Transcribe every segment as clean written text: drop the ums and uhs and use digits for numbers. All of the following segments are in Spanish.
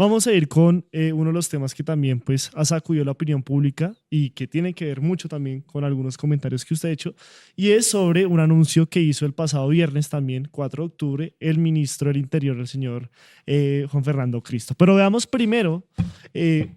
Vamos a ir con uno de los temas que también pues ha sacudido la opinión pública y que tiene que ver mucho también con algunos comentarios que usted ha hecho, y es sobre un anuncio que hizo el pasado viernes también, 4 de octubre, el ministro del Interior, el señor Juan Fernando Cristo. Pero veamos primero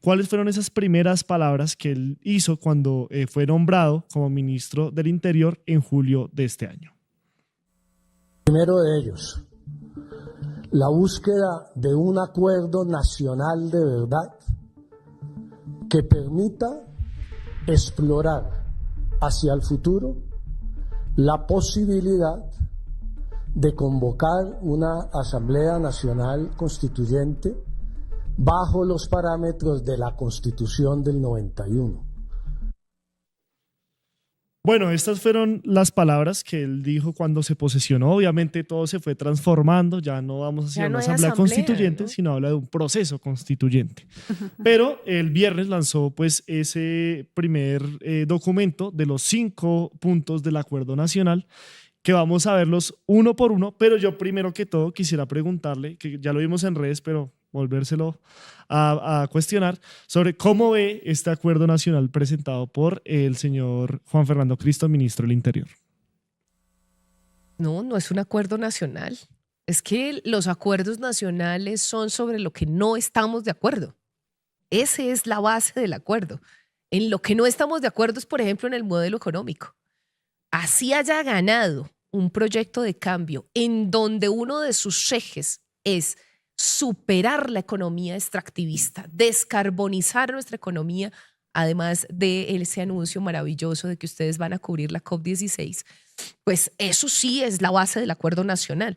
cuáles fueron esas primeras palabras que él hizo cuando fue nombrado como ministro del Interior en julio de este año. Primero de ellos, la búsqueda de un acuerdo nacional de verdad que permita explorar hacia el futuro la posibilidad de convocar una Asamblea Nacional Constituyente bajo los parámetros de la Constitución del 91. Bueno, estas fueron las palabras que él dijo cuando se posesionó. Obviamente todo se fue transformando, ya no vamos hacia una asamblea constituyente, ¿no? Sino habla de un proceso constituyente. Pero el viernes lanzó pues ese primer documento de los 5 puntos del Acuerdo Nacional, que vamos a verlos uno por uno, pero yo primero que todo quisiera preguntarle, que ya lo vimos en redes, pero volvérselo a cuestionar, sobre cómo ve este acuerdo nacional presentado por el señor Juan Fernando Cristo, ministro del Interior. No, no es un acuerdo nacional. Es que los acuerdos nacionales son sobre lo que no estamos de acuerdo. Esa es la base del acuerdo. En lo que no estamos de acuerdo es, por ejemplo, en el modelo económico. Así haya ganado un proyecto de cambio en donde uno de sus ejes es superar la economía extractivista, descarbonizar nuestra economía, además de ese anuncio maravilloso de que ustedes van a cubrir la COP16, pues eso sí es la base del acuerdo nacional.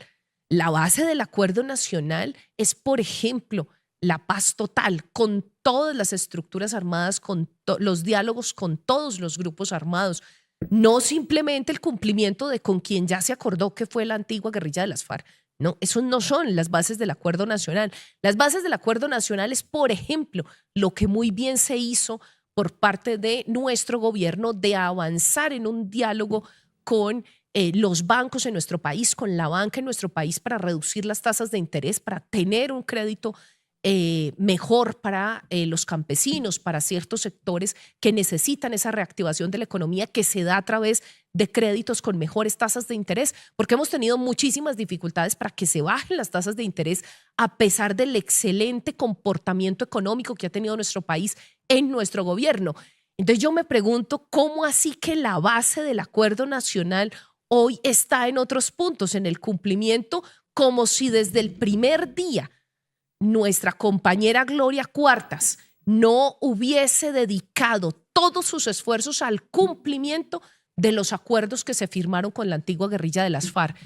La base del acuerdo nacional es, por ejemplo, la paz total con todas las estructuras armadas, con los diálogos con todos los grupos armados, no simplemente el cumplimiento de con quien ya se acordó que fue la antigua guerrilla de las FARC. No, eso no son las bases del acuerdo nacional. Las bases del acuerdo nacional es, por ejemplo, lo que muy bien se hizo por parte de nuestro gobierno de avanzar en un diálogo con los bancos en nuestro país, con la banca en nuestro país para reducir las tasas de interés, para tener un crédito mejor para los campesinos, para ciertos sectores que necesitan esa reactivación de la economía que se da a través de créditos con mejores tasas de interés, porque hemos tenido muchísimas dificultades para que se bajen las tasas de interés a pesar del excelente comportamiento económico que ha tenido nuestro país en nuestro gobierno. Entonces yo me pregunto, ¿cómo así que la base del acuerdo nacional hoy está en otros puntos, en el cumplimiento, como si desde el primer día nuestra compañera Gloria Cuartas no hubiese dedicado todos sus esfuerzos al cumplimiento de los acuerdos que se firmaron con la antigua guerrilla de las FARC?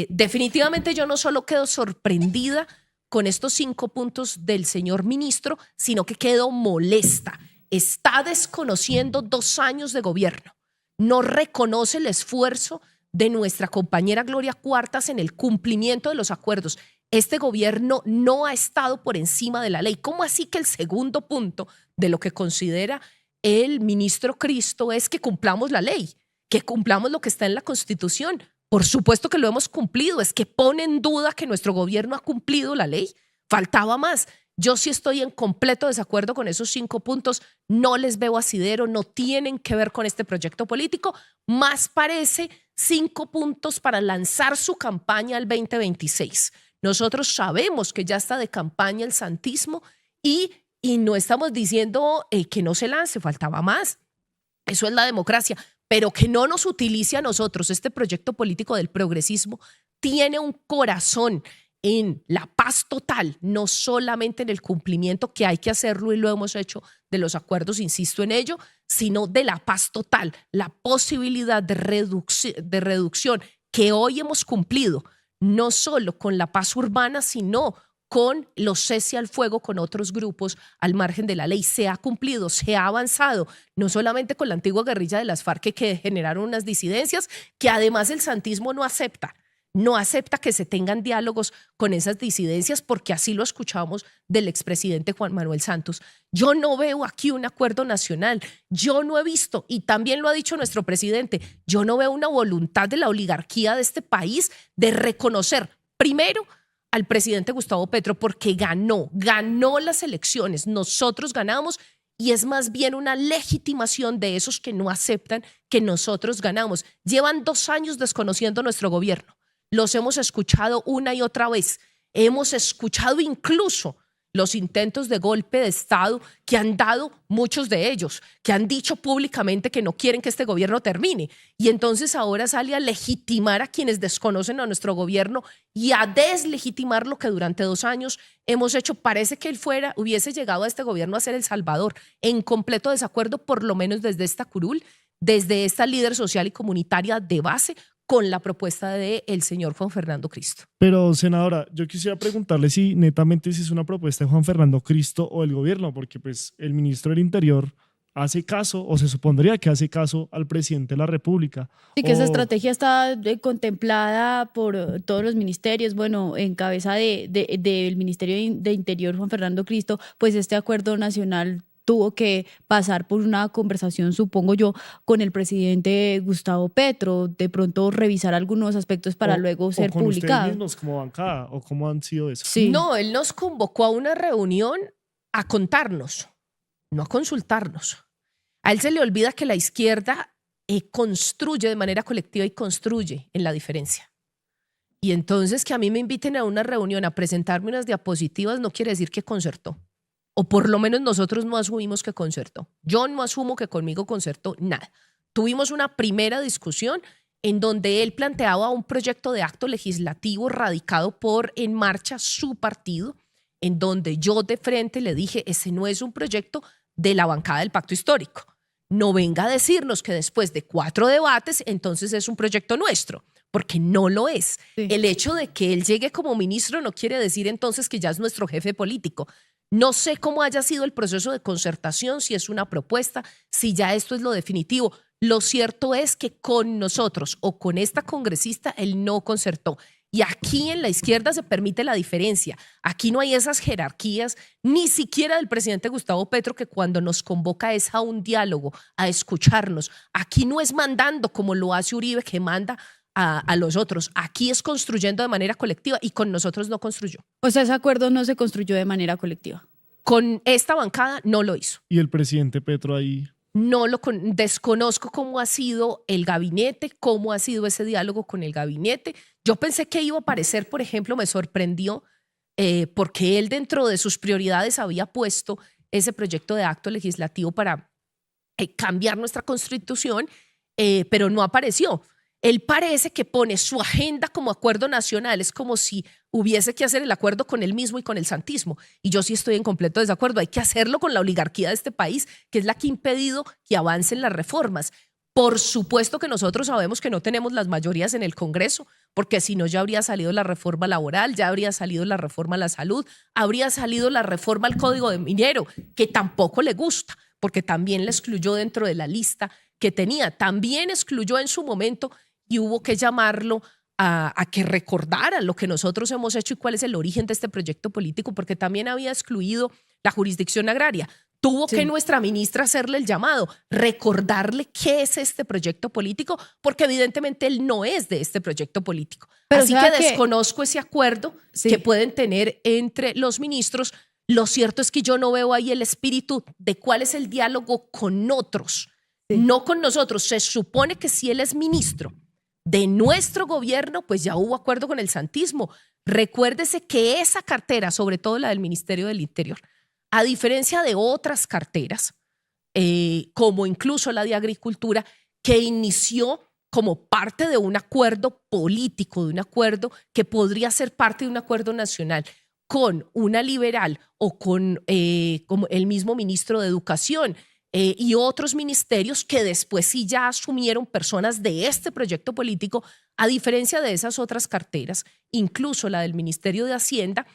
Definitivamente yo no solo quedo sorprendida con estos 5 puntos del señor ministro, sino que quedo molesta. Está desconociendo 2 años de gobierno. No reconoce el esfuerzo de nuestra compañera Gloria Cuartas en el cumplimiento de los acuerdos. Este gobierno no ha estado por encima de la ley. ¿Cómo así que el segundo punto de lo que considera el ministro Cristo es que cumplamos la ley, que cumplamos lo que está en la Constitución? Por supuesto que lo hemos cumplido. ¿Es que pone en duda que nuestro gobierno ha cumplido la ley? Faltaba más. Yo sí estoy en completo desacuerdo con esos 5 puntos. No les veo asidero, no tienen que ver con este proyecto político. Más parece 5 puntos para lanzar su campaña al 2026. Nosotros sabemos que ya está de campaña el santismo y no estamos diciendo que no se lance, faltaba más. Eso es la democracia, pero que no nos utilice a nosotros. Este proyecto político del progresismo tiene un corazón en la paz total, no solamente en el cumplimiento, que hay que hacerlo y lo hemos hecho, de los acuerdos, insisto en ello, sino de la paz total, la posibilidad de reducción que hoy hemos cumplido, no solo con la paz urbana, sino con los cese al fuego con otros grupos al margen de la ley. Se ha cumplido, se ha avanzado, no solamente con la antigua guerrilla de las FARC que generaron unas disidencias que además el santismo no acepta que se tengan diálogos con esas disidencias, porque así lo escuchamos del expresidente Juan Manuel Santos. Yo no veo aquí un acuerdo nacional, yo no he visto, y también lo ha dicho nuestro presidente, yo no veo una voluntad de la oligarquía de este país de reconocer, primero, al presidente Gustavo Petro porque ganó las elecciones, nosotros ganamos, y es más bien una legitimación de esos que no aceptan que nosotros ganamos. Llevan 2 años desconociendo nuestro gobierno. Los hemos escuchado una y otra vez. Hemos escuchado incluso los intentos de golpe de Estado que han dado muchos de ellos, que han dicho públicamente que no quieren que este gobierno termine. Y entonces ahora sale a legitimar a quienes desconocen a nuestro gobierno y a deslegitimar lo que durante 2 años hemos hecho. Parece que él hubiese llegado a este gobierno a ser el salvador, en completo desacuerdo, por lo menos desde esta curul, desde esta líder social y comunitaria de base, con la propuesta del señor Juan Fernando Cristo. Pero, senadora, yo quisiera preguntarle si netamente si es una propuesta de Juan Fernando Cristo o el gobierno, porque pues el ministro del Interior hace caso, o se supondría que hace caso al presidente de la República. Sí, que esa estrategia está contemplada por todos los ministerios. Bueno, en cabeza del Ministerio de Interior, Juan Fernando Cristo, pues este acuerdo nacional tuvo que pasar por una conversación, supongo yo, con el presidente Gustavo Petro, de pronto revisar algunos aspectos para luego ser con publicado. ¿Ustedes mismos como bancada o cómo han sido eso? Sí. No, él nos convocó a una reunión a contarnos, no a consultarnos. A él se le olvida que la izquierda construye de manera colectiva y construye en la diferencia. Y entonces que a mí me inviten a una reunión a presentarme unas diapositivas no quiere decir que concertó. O por lo menos nosotros no asumimos que concertó. Yo no asumo que conmigo concertó nada. Tuvimos una primera discusión en donde él planteaba un proyecto de acto legislativo radicado por En Marcha, su partido, en donde yo de frente le dije, ese no es un proyecto de la bancada del Pacto Histórico. No venga a decirnos que después de 4 debates, entonces es un proyecto nuestro, porque no lo es. Sí. El hecho de que él llegue como ministro no quiere decir entonces que ya es nuestro jefe político. No sé cómo haya sido el proceso de concertación, si es una propuesta, si ya esto es lo definitivo. Lo cierto es que con nosotros o con esta congresista él no concertó. Y aquí en la izquierda se permite la diferencia. Aquí no hay esas jerarquías, ni siquiera del presidente Gustavo Petro, que cuando nos convoca es a un diálogo, a escucharnos. Aquí no es mandando como lo hace Uribe, que manda a los otros. Aquí es construyendo de manera colectiva y con nosotros no construyó. O sea, ese acuerdo no se construyó de manera colectiva. Con esta bancada no lo hizo. ¿Y el presidente Petro ahí? No desconozco cómo ha sido el gabinete, cómo ha sido ese diálogo con el gabinete. Yo pensé que iba a aparecer, por ejemplo, me sorprendió porque él dentro de sus prioridades había puesto ese proyecto de acto legislativo para cambiar nuestra constitución, pero no apareció. Él parece que pone su agenda como acuerdo nacional, es como si hubiese que hacer el acuerdo con él mismo y con el santismo. Y yo sí estoy en completo desacuerdo. Hay que hacerlo con la oligarquía de este país, que es la que ha impedido que avancen las reformas. Por supuesto que nosotros sabemos que no tenemos las mayorías en el Congreso, porque si no ya habría salido la reforma laboral, ya habría salido la reforma a la salud, habría salido la reforma al Código de Minero, que tampoco le gusta, porque también la excluyó dentro de la lista que tenía. También excluyó en su momento y hubo que llamarlo a que recordara lo que nosotros hemos hecho y cuál es el origen de este proyecto político, porque también había excluido la jurisdicción agraria. Tuvo que nuestra ministra hacerle el llamado, recordarle qué es este proyecto político, porque evidentemente él no es de este proyecto político. Pero así que desconozco ese acuerdo que pueden tener entre los ministros. Lo cierto es que yo no veo ahí el espíritu de cuál es el diálogo con otros, no con nosotros. Se supone que si él es ministro de nuestro gobierno, pues ya hubo acuerdo con el santismo. Recuérdese que esa cartera, sobre todo la del Ministerio del Interior, a diferencia de otras carteras, como incluso la de Agricultura, que inició como parte de un acuerdo político, de un acuerdo que podría ser parte de un acuerdo nacional con una liberal o con como el mismo ministro de Educación, y otros ministerios que después sí ya asumieron personas de este proyecto político, a diferencia de esas otras carteras, incluso la del Ministerio de Hacienda,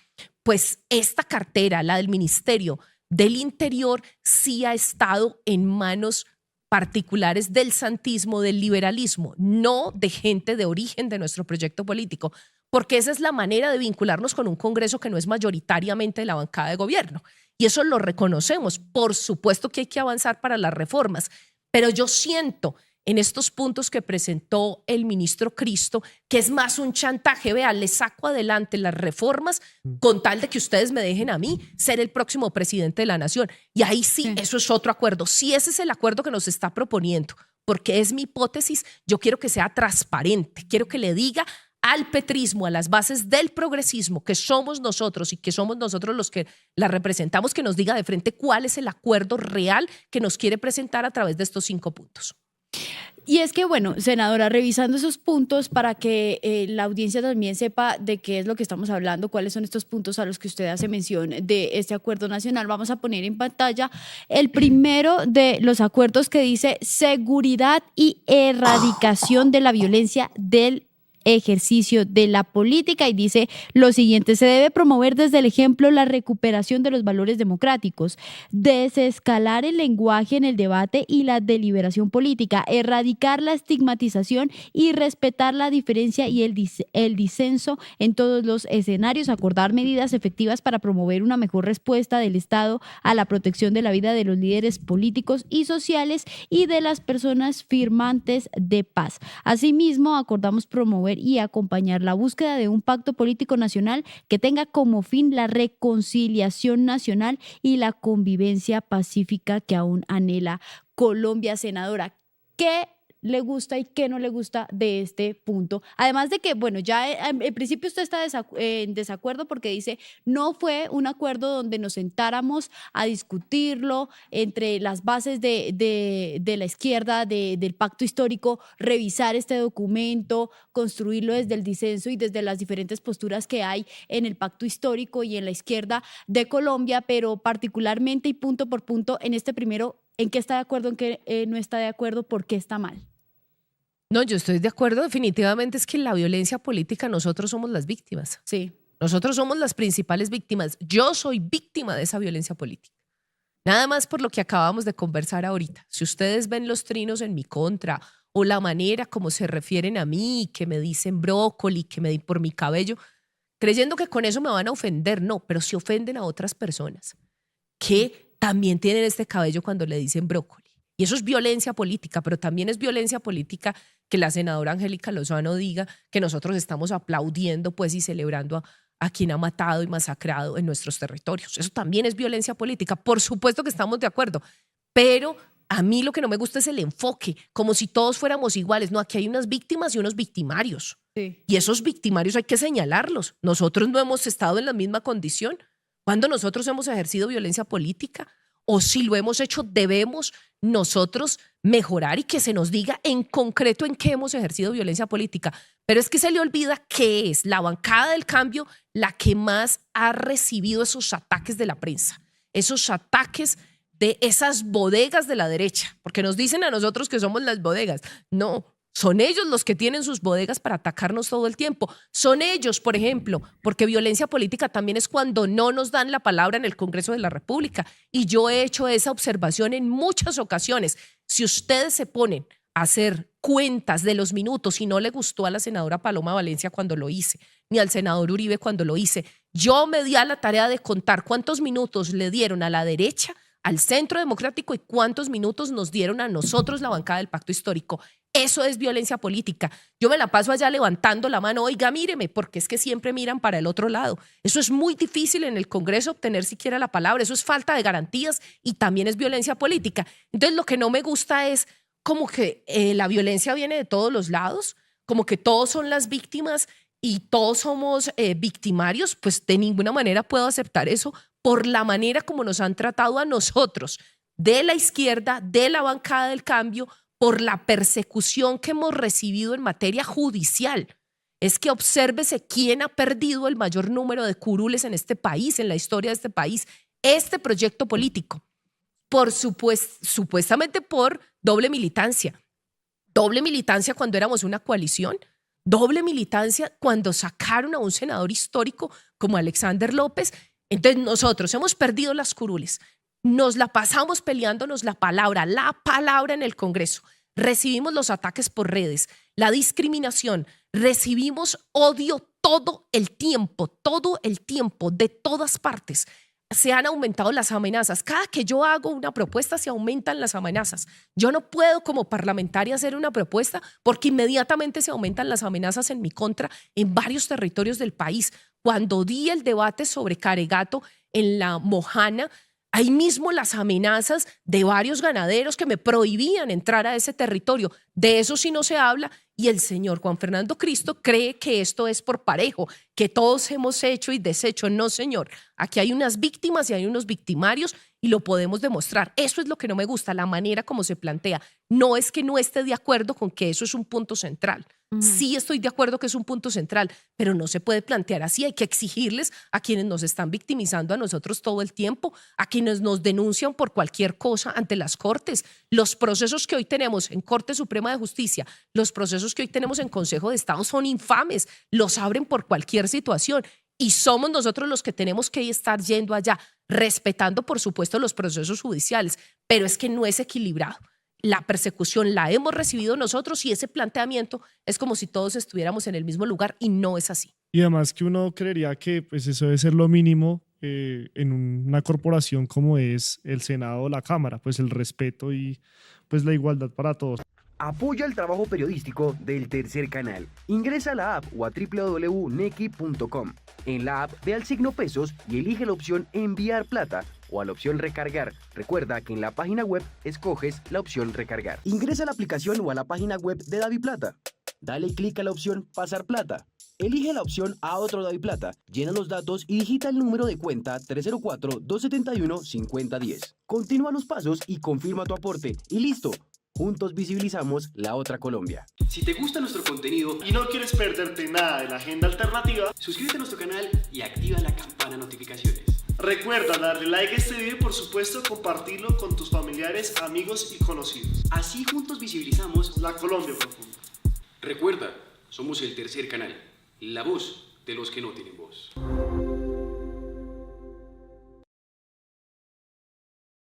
pues esta cartera, la del Ministerio del Interior, sí ha estado en manos particulares del santismo, del liberalismo, no de gente de origen de nuestro proyecto político, porque esa es la manera de vincularnos con un Congreso que no es mayoritariamente de la bancada de gobierno. Y eso lo reconocemos. Por supuesto que hay que avanzar para las reformas, pero yo siento en estos puntos que presentó el ministro Cristo, que es más un chantaje. Vean, le saco adelante las reformas con tal de que ustedes me dejen a mí ser el próximo presidente de la nación. Y ahí sí, eso es otro acuerdo. Si ese es el acuerdo que nos está proponiendo, porque es mi hipótesis, yo quiero que sea transparente, quiero que le diga al petrismo, a las bases del progresismo, que somos nosotros y que somos nosotros los que la representamos, que nos diga de frente cuál es el acuerdo real que nos quiere presentar a través de estos 5 puntos. Y es que, bueno, senadora, revisando esos puntos para que la audiencia también sepa de qué es lo que estamos hablando, cuáles son estos puntos a los que usted hace mención de este acuerdo nacional, vamos a poner en pantalla el primero de los acuerdos que dice seguridad y erradicación de la violencia del ejercicio de la política, y dice lo siguiente: se debe promover desde el ejemplo la recuperación de los valores democráticos, desescalar el lenguaje en el debate y la deliberación política, erradicar la estigmatización y respetar la diferencia y el disenso en todos los escenarios, acordar medidas efectivas para promover una mejor respuesta del Estado a la protección de la vida de los líderes políticos y sociales y de las personas firmantes de paz. Asimismo, acordamos promover y acompañar la búsqueda de un pacto político nacional que tenga como fin la reconciliación nacional y la convivencia pacífica que aún anhela Colombia. Senadora, ¿qué le gusta y qué no le gusta de este punto? Además de que, bueno, ya en principio usted está en desacuerdo porque dice no fue un acuerdo donde nos sentáramos a discutirlo entre las bases de la izquierda, del pacto histórico, revisar este documento, construirlo desde el disenso y desde las diferentes posturas que hay en el pacto histórico y en la izquierda de Colombia, pero particularmente y punto por punto en este primero, ¿en qué está de acuerdo, en qué no está de acuerdo, por qué está mal? No, yo estoy de acuerdo, definitivamente es que en la violencia política nosotros somos las víctimas. Sí. Nosotros somos las principales víctimas. Yo soy víctima de esa violencia política. Nada más por lo que acabamos de conversar ahorita. Si ustedes ven los trinos en mi contra o la manera como se refieren a mí, que me dicen brócoli, que me di por mi cabello, creyendo que con eso me van a ofender, no, pero si ofenden a otras personas que también tienen este cabello cuando le dicen brócoli. Y eso es violencia política, pero también es violencia política que la senadora Angélica Lozano diga que nosotros estamos aplaudiendo pues y celebrando a quien ha matado y masacrado en nuestros territorios. Eso también es violencia política. Por supuesto que estamos de acuerdo, pero a mí lo que no me gusta es el enfoque, como si todos fuéramos iguales. No, aquí hay unas víctimas y unos victimarios. Sí. Y esos victimarios hay que señalarlos. Nosotros no hemos estado en la misma condición. ¿Cuándo nosotros hemos ejercido violencia política? O si lo hemos hecho, debemos nosotros mejorar y que se nos diga en concreto en qué hemos ejercido violencia política. Pero es que se le olvida que es la bancada del cambio la que más ha recibido esos ataques de la prensa, esos ataques de esas bodegas de la derecha, porque nos dicen a nosotros que somos las bodegas. No, son ellos los que tienen sus bodegas para atacarnos todo el tiempo. Son ellos, por ejemplo, porque violencia política también es cuando no nos dan la palabra en el Congreso de la República. Y yo he hecho esa observación en muchas ocasiones. Si ustedes se ponen a hacer cuentas de los minutos y no le gustó a la senadora Paloma Valencia cuando lo hice, ni al senador Uribe cuando lo hice, yo me di a la tarea de contar cuántos minutos le dieron a la derecha, al Centro Democrático y cuántos minutos nos dieron a nosotros la bancada del Pacto Histórico. Eso es violencia política. Yo me la paso allá levantando la mano, oiga, míreme, porque es que siempre miran para el otro lado. Eso es muy difícil en el Congreso obtener siquiera la palabra. Eso es falta de garantías y también es violencia política. Entonces, lo que no me gusta es como que la violencia viene de todos los lados, como que todos son las víctimas y todos somos victimarios. Pues de ninguna manera puedo aceptar eso por la manera como nos han tratado a nosotros, de la izquierda, de la bancada del cambio, por la persecución que hemos recibido en materia judicial. Es que obsérvese quién ha perdido el mayor número de curules en este país, en la historia de este país, este proyecto político. Supuestamente por doble militancia. Doble militancia cuando éramos una coalición, doble militancia cuando sacaron a un senador histórico como Alexander López. Entonces nosotros hemos perdido las curules. Nos la pasamos peleándonos la palabra en el Congreso. Recibimos los ataques por redes, la discriminación, recibimos odio todo el tiempo, de todas partes. se han aumentado las amenazas. Cada que yo hago una propuesta se aumentan las amenazas. Yo no puedo como parlamentaria hacer una propuesta porque inmediatamente se aumentan las amenazas en mi contra en varios territorios del país. Cuando di el debate sobre Caregato en la Mojana, ahí mismo las amenazas de varios ganaderos que me prohibían entrar a ese territorio. De eso sí no se habla y el señor Juan Fernando Cristo cree que esto es por parejo, que todos hemos hecho y deshecho. No, señor. Aquí hay unas víctimas y hay unos victimarios y lo podemos demostrar. Eso es lo que no me gusta, la manera como se plantea. No es que no esté de acuerdo con que eso es un punto central. Sí estoy de acuerdo que es un punto central, pero no se puede plantear así. Hay que exigirles a quienes nos están victimizando a nosotros todo el tiempo, a quienes nos denuncian por cualquier cosa ante las cortes. Los procesos que hoy tenemos en Corte Suprema de Justicia, los procesos que hoy tenemos en Consejo de Estado son infames. Los abren por cualquier situación. Y somos nosotros los que tenemos que estar yendo allá, respetando, por supuesto, los procesos judiciales, pero es que no es equilibrado. La persecución la hemos recibido nosotros y ese planteamiento es como si todos estuviéramos en el mismo lugar y no es así. Y además que uno creería que pues, eso debe ser lo mínimo en una corporación como es el Senado o la Cámara, pues el respeto y pues la igualdad para todos. Apoya el trabajo periodístico del Tercer Canal. Ingresa a la app o a www.nequi.com. En la app ve al signo pesos y elige la opción enviar plata o a la opción recargar. Recuerda que en la página web escoges la opción recargar. Ingresa a la aplicación o a la página web de DaviPlata. Dale clic a la opción pasar plata. Elige la opción a otro DaviPlata, llena los datos y digita el número de cuenta 304-271-5010. Continúa los pasos y confirma tu aporte y listo. Juntos visibilizamos la otra Colombia. Si te gusta nuestro contenido y no quieres perderte nada de la agenda alternativa, suscríbete a nuestro canal y activa la campana de notificaciones. recuerda darle like a este video y por supuesto compartirlo con tus familiares, amigos y conocidos. Así juntos visibilizamos la Colombia profunda. Recuerda, somos el Tercer Canal, la voz de los que no tienen voz.